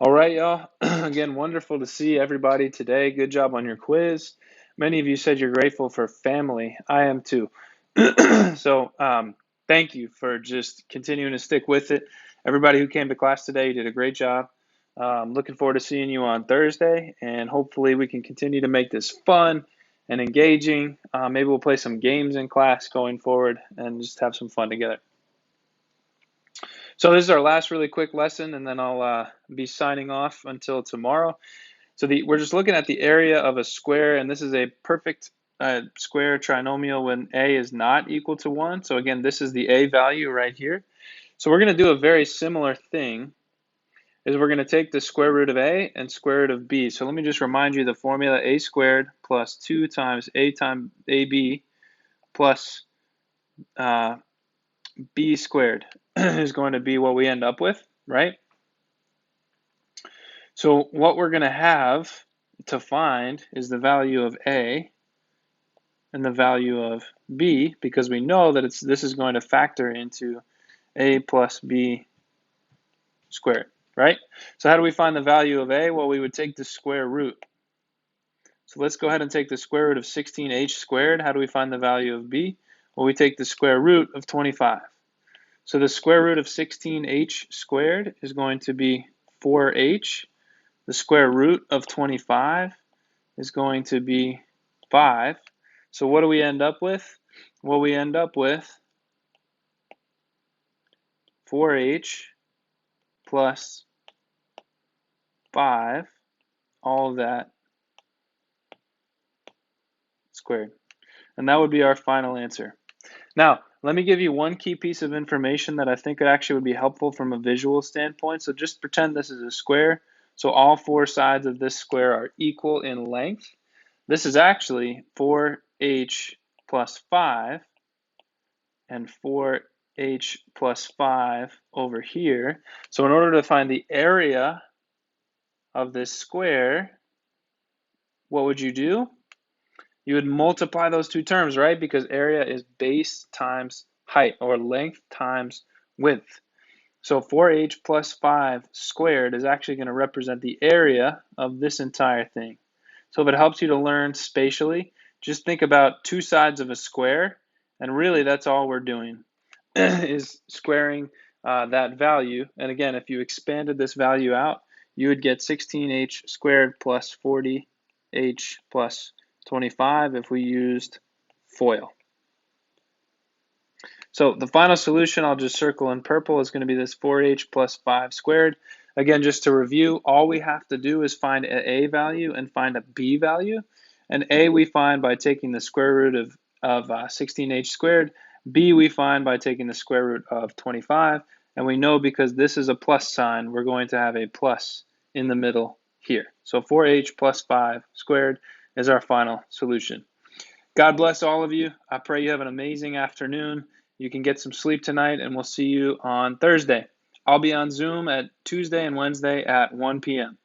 All right, y'all. Again, wonderful to see everybody today. Good job on your quiz. Many of you said you're grateful for family. I am too. So thank you for just continuing to stick with it. Everybody who came to class today, you did a great job. Looking forward to seeing you on Thursday, and hopefully we can continue to make this fun and engaging. Maybe we'll play some games in class going forward and just have some fun together. So this is our last really quick lesson, and then I'll be signing off until tomorrow. So we're just looking at the area of a square, and this is a perfect square trinomial when a is not equal to 1. So again, this is the a value right here. So we're going to do a very similar thing, is we're going to take the square root of a and square root of b. So let me just remind you the formula: a squared plus 2 times a times ab plus b squared is going to be what we end up with, right? So what we're going to have to find is the value of a and the value of b, because we know that this is going to factor into a plus b squared, right? So how do we find the value of a? Well, we would take the square root. So let's go ahead and take the square root of 16h squared. How do we find the value of b? Well, we take the square root of 25. So the square root of 16h squared is going to be 4h. The square root of 25 is going to be 5. So what do we end up with? Well, we end up with 4h plus 5, all of that squared. And that would be our final answer. Now, let me give you one key piece of information that I think actually would be helpful from a visual standpoint. So just pretend this is a square. So all 4 sides of this square are equal in length. This is actually 4h plus 5 and 4h plus 5 over here. So in order to find the area of this square, what would you do? You would multiply those two terms, right? Because area is base times height, or length times width. So 4h plus 5 squared is actually going to represent the area of this entire thing. So if it helps you to learn spatially, just think about 2 sides of a square, and really that's all we're doing is squaring that value. And again, if you expanded this value out, you would get 16h squared plus 40h plus 25 if we used FOIL. So the final solution, I'll just circle in purple, is going to be this 4h plus 5 squared. Again, just to review, all we have to do is find an a value and find a b value. And a we find by taking the square root of 16h squared. B we find by taking the square root of 25. And we know because this is a plus sign, we're going to have a plus in the middle here. So 4h plus 5 squared is our final solution. God bless all of you. I pray you have an amazing afternoon. You can get some sleep tonight, and we'll see you on Thursday. I'll be on Zoom at Tuesday and Wednesday at 1 p.m.